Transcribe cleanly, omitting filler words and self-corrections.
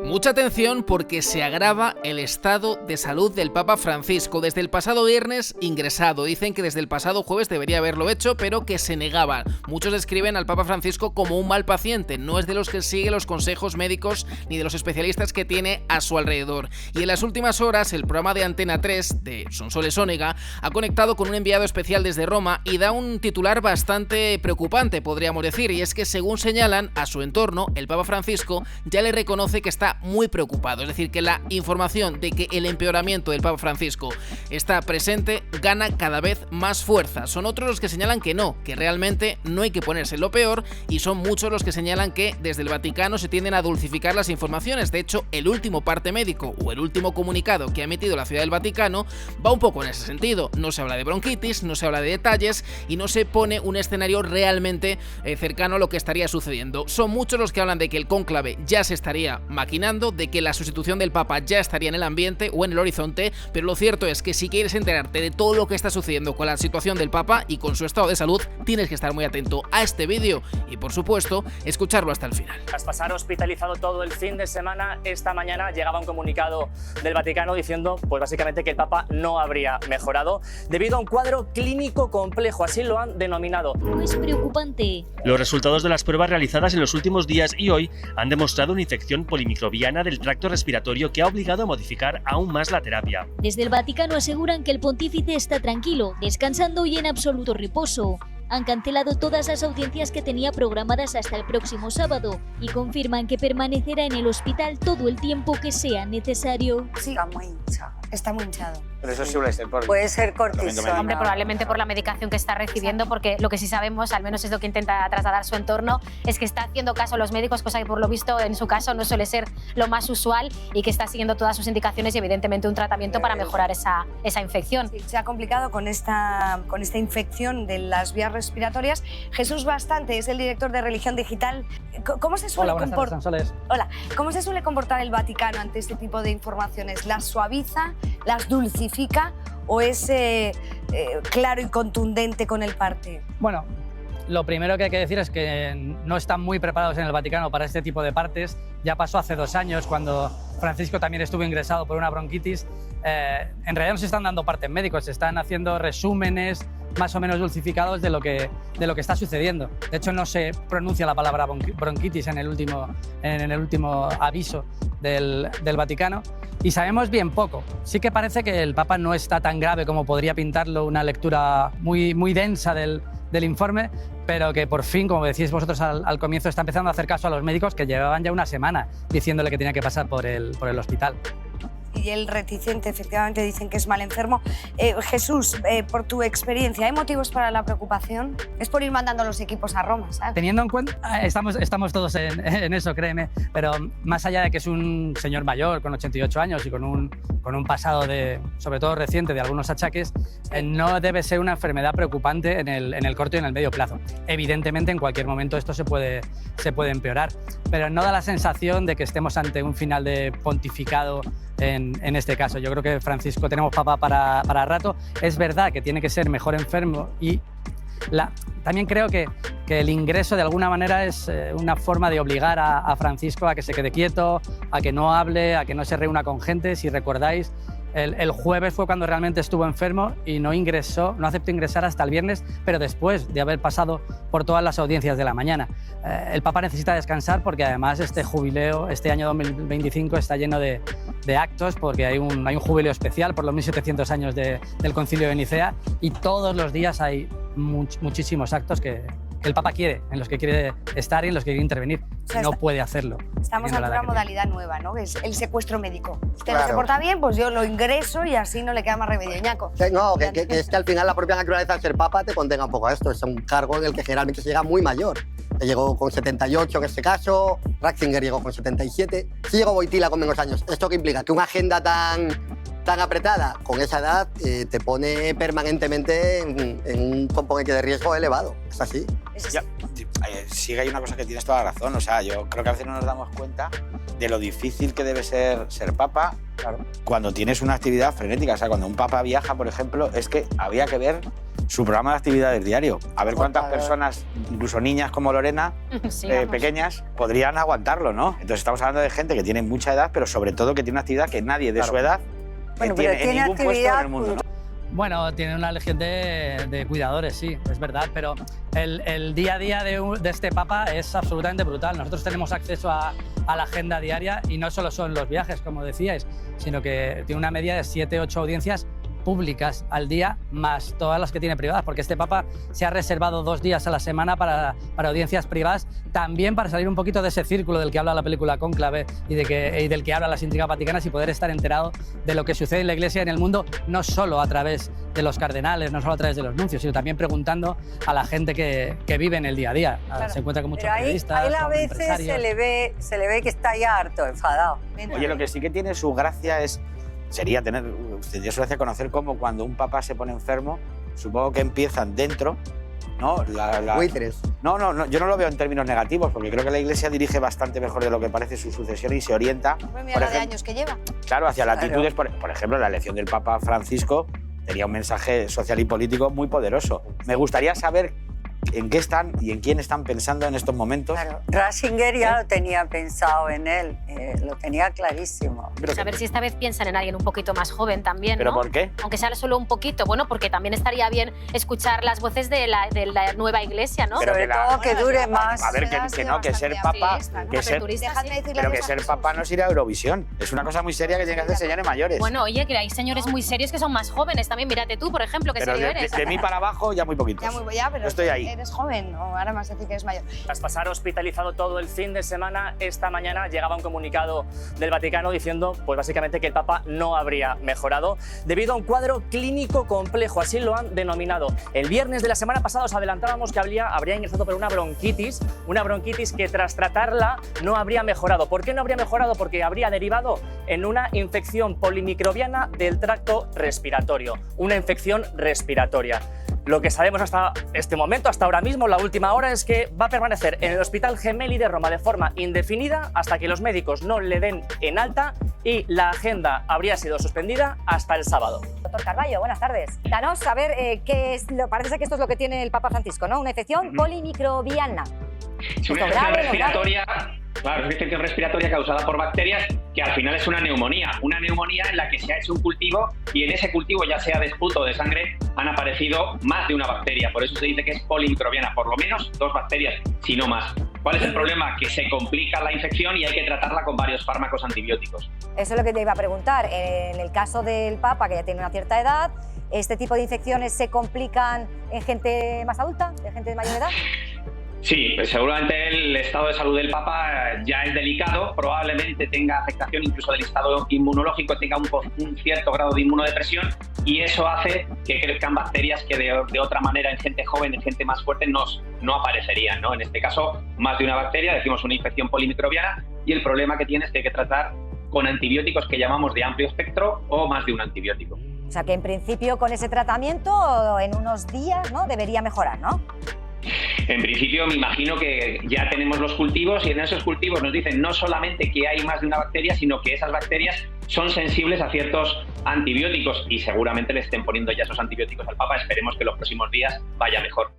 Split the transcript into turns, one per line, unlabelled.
Mucha atención porque se agrava el estado de salud del Papa Francisco. Desde el pasado viernes ingresado. Dicen que desde el pasado jueves debería haberlo hecho, pero que se negaba. Muchos describen al Papa Francisco como un mal paciente. No es de los que sigue los consejos médicos ni de los especialistas que tiene a su alrededor. Y en las últimas horas el programa de Antena 3 de Sonsoles Onega ha conectado con un enviado especial desde Roma y da un titular bastante preocupante, podríamos decir, y es que según señalan a su entorno, el Papa Francisco ya le reconoce que está muy preocupado. Es decir, que la información de que el empeoramiento del Papa Francisco está presente gana cada vez más fuerza. Son otros los que señalan que no, que realmente no hay que ponerse lo peor, y son muchos los que señalan que desde el Vaticano se tienden a dulcificar las informaciones. De hecho, el último parte médico o el último comunicado que ha emitido la Ciudad del Vaticano va un poco en ese sentido. No se habla de bronquitis, no se habla de detalles y no se pone un escenario realmente cercano a lo que estaría sucediendo. Son muchos los que hablan de que el cónclave ya se estaría maquinando, de que la sustitución del Papa ya estaría en el ambiente o en el horizonte, pero lo cierto es que si quieres enterarte de todo lo que está sucediendo con la situación del Papa y con su estado de salud, tienes que estar muy atento a este vídeo y, por supuesto, escucharlo hasta el final.
Tras pasar hospitalizado todo el fin de semana, esta mañana llegaba un comunicado del Vaticano diciendo, pues básicamente, que el Papa no habría mejorado debido a un cuadro clínico complejo, así lo han denominado.
No es preocupante.
Los resultados de las pruebas realizadas en los últimos días y hoy han demostrado una infección polimicrobiana del tracto respiratorio que ha obligado a modificar aún más la terapia.
Desde el Vaticano aseguran que el pontífice está tranquilo, descansando y en absoluto reposo. Han cancelado todas las audiencias que tenía programadas hasta el próximo sábado y confirman que permanecerá en el hospital todo el tiempo que sea necesario.
Sí, está muy hinchado. Está muy hinchado.
Pero eso sí suele ser por...
Puede ser cortisona.
Hombre, probablemente por la medicación que está recibiendo, porque lo que sí sabemos, al menos es lo que intenta trasladar su entorno, es que está haciendo caso a los médicos, cosa que por lo visto en su caso no suele ser lo más usual, y que está siguiendo todas sus indicaciones y evidentemente un tratamiento para mejorar esa infección.
Sí, se ha complicado con esta infección de las vías respiratorias. Jesús Bastante es el director de Religión Digital. ¿Cómo se suele Hola, ¿cómo se suele comportar el Vaticano ante este tipo de informaciones? ¿Las suaviza, las dulcifica o es claro y contundente con el parte?
Bueno, lo primero que hay que decir es que no están muy preparados en el Vaticano para este tipo de partes. Ya pasó hace 2 años cuando Francisco también estuvo ingresado por una bronquitis. En realidad no se están dando partes médicos, se están haciendo resúmenes más o menos dulcificados de lo que está sucediendo. De hecho, no se pronuncia la palabra bronquitis en el último aviso del Vaticano, y sabemos bien poco. Sí que parece que el Papa no está tan grave como podría pintarlo una lectura muy densa del informe, pero que por fin, como decís vosotros al comienzo, está empezando a hacer caso a los médicos que llevaban ya una semana diciéndole que tenía que pasar por el hospital.
Y el reticente, efectivamente, dicen que es mal enfermo. Jesús, por tu experiencia, ¿hay motivos para la preocupación? Es por ir mandando los equipos a Roma, ¿sabes?
Teniendo en cuenta, estamos todos en eso, créeme, pero más allá de que es un señor mayor, con 88 años y con un pasado, sobre todo reciente, de algunos achaques, no debe ser una enfermedad preocupante en el corto y en el medio plazo. Evidentemente, en cualquier momento esto se puede empeorar, pero no da la sensación de que estemos ante un final de pontificado en este caso. Yo creo que Francisco tenemos Papa para rato. Es verdad que tiene que ser mejor enfermo, y también creo que el ingreso de alguna manera es una forma de obligar a Francisco a que se quede quieto, a que no hable, a que no se reúna con gente. Si recordáis, el jueves fue cuando realmente estuvo enfermo y no aceptó ingresar hasta el viernes, pero después de haber pasado por todas las audiencias de la mañana. El Papa necesita descansar porque además este jubileo, este año 2025, está lleno de actos, porque hay un jubileo especial por los 1700 años del Concilio de Nicea, y todos los días hay muchísimos actos que el Papa quiere, en los que quiere estar y en los que quiere intervenir. O sea, no puede hacerlo.
Estamos ante una modalidad nueva, ¿no? Que es el secuestro médico. Usted no se porta bien, pues yo lo ingreso y así no le queda más remedio, Ñaco.
No, que es que al final la propia naturaleza de ser Papa te condena un poco a esto. Es un cargo en el que generalmente se llega muy mayor. Llegó con 78 en este caso, Ratzinger llegó con 77, sí llegó Wojtyla con menos años. ¿Esto qué implica? Que una agenda tan apretada con esa edad te pone permanentemente en un componente de riesgo elevado. Es así.
Sí que hay una cosa que tienes toda la razón. O sea, yo creo que a veces no nos damos cuenta de lo difícil que debe ser papa, claro, cuando tienes una actividad frenética. O sea, cuando un papa viaja, por ejemplo, es que había que ver su programa de actividades diario. A ver cuántas personas, incluso niñas como Lorena,
Sí,
pequeñas, podrían aguantarlo, ¿no? Entonces estamos hablando de gente que tiene mucha edad, pero sobre todo que tiene una actividad que nadie de su edad tiene en ningún puesto en el mundo, ¿no?
Bueno, tiene una legión de cuidadores, sí, es verdad, pero el día a día de este Papa es absolutamente brutal. Nosotros tenemos acceso a la agenda diaria y no solo son los viajes, como decíais, sino que tiene una media de 7-8 audiencias públicas al día, más todas las que tiene privadas, porque este Papa se ha reservado 2 días a la semana para audiencias privadas, también para salir un poquito de ese círculo del que habla la película Cónclave y del que hablan las intrigas vaticanas y poder estar enterado de lo que sucede en la Iglesia y en el mundo, no solo a través de los cardenales, no solo a través de los nuncios, sino también preguntando a la gente que vive en el día a día.
Claro.
Se encuentra con muchos
Pero
periodistas,
ahí a
con
veces
empresarios.
se le ve que está ya harto, enfadado.
Oye, lo que sí que tiene su gracia sería tener, tendría su gracia conocer cómo cuando un papa se pone enfermo, supongo que empiezan dentro, ¿no?
Buitres.
No, yo no lo veo en términos negativos, porque creo que la Iglesia dirige bastante mejor de lo que parece su sucesión y se orienta,
Pues mira la de años que lleva.
claro, hacia latitudes. Por ejemplo, la elección del Papa Francisco tenía un mensaje social y político muy poderoso. Me gustaría saber en qué están y en quién están pensando en estos momentos.
Claro. Ratzinger ya lo tenía pensado en él, lo tenía clarísimo.
A ver si esta vez piensan en alguien un poquito más joven también,
¿Pero
¿no?
por qué?
Aunque sea solo un poquito, bueno, porque también estaría bien escuchar las voces de la nueva iglesia, ¿no?
Pero
Sobre todo que dure más.
A ver, que ser papa, pero que ser papa no es ir a Eurovisión. Es una cosa muy seria que tienen que hacer señores mayores.
Bueno, oye, que hay señores muy serios que son más jóvenes también. Mírate tú, por ejemplo, que
pero
serio
de
eres.
mí para abajo ya muy poquitos.
Pero
Yo estoy ahí.
eres joven, o ahora más decir que eres mayor.
Tras pasar hospitalizado todo el fin de semana, esta mañana llegaba un comunicado del Vaticano diciendo, pues básicamente, que el Papa no habría mejorado debido a un cuadro clínico complejo, así lo han denominado. El viernes de la semana pasada os adelantábamos que habría ingresado por una bronquitis que tras tratarla no habría mejorado. ¿Por qué no habría mejorado? Porque habría derivado en una infección polimicrobiana del tracto respiratorio, una infección respiratoria. Lo que sabemos hasta este momento, hasta ahora mismo, la última hora, es que va a permanecer en el Hospital Gemelli de Roma de forma indefinida hasta que los médicos no le den en alta, y la agenda habría sido suspendida hasta el sábado.
Doctor Carballo, buenas tardes. Danos a ver qué es, parece que esto es lo que tiene el Papa Francisco, ¿no? Una infección polimicrobiana.
Es una infección respiratoria. Claro, es una infección respiratoria causada por bacterias que al final es una neumonía en la que se ha hecho un cultivo y en ese cultivo, ya sea de esputo o de sangre, han aparecido más de una bacteria. Por eso se dice que es polimicrobiana, por lo menos 2 bacterias, si no más. ¿Cuál es el problema? Que se complica la infección y hay que tratarla con varios fármacos antibióticos.
Eso es lo que te iba a preguntar. En el caso del Papa, que ya tiene una cierta edad, ¿este tipo de infecciones se complican en gente más adulta, en gente de mayor edad?
Sí, pues seguramente el estado de salud del Papa ya es delicado, probablemente tenga afectación incluso del estado inmunológico, tenga un cierto grado de inmunodepresión, y eso hace que crezcan bacterias que de otra manera en gente joven, en gente más fuerte, no aparecerían, ¿no? En este caso, más de una bacteria, decimos una infección polimicrobiana, y el problema que tiene es que hay que tratar con antibióticos que llamamos de amplio espectro o más de un antibiótico.
O sea que en principio con ese tratamiento en unos días, ¿no?, debería mejorar, ¿no?
En principio me imagino que ya tenemos los cultivos y en esos cultivos nos dicen no solamente que hay más de una bacteria, sino que esas bacterias son sensibles a ciertos antibióticos y seguramente le estén poniendo ya esos antibióticos al Papa. Esperemos que los próximos días vaya mejor.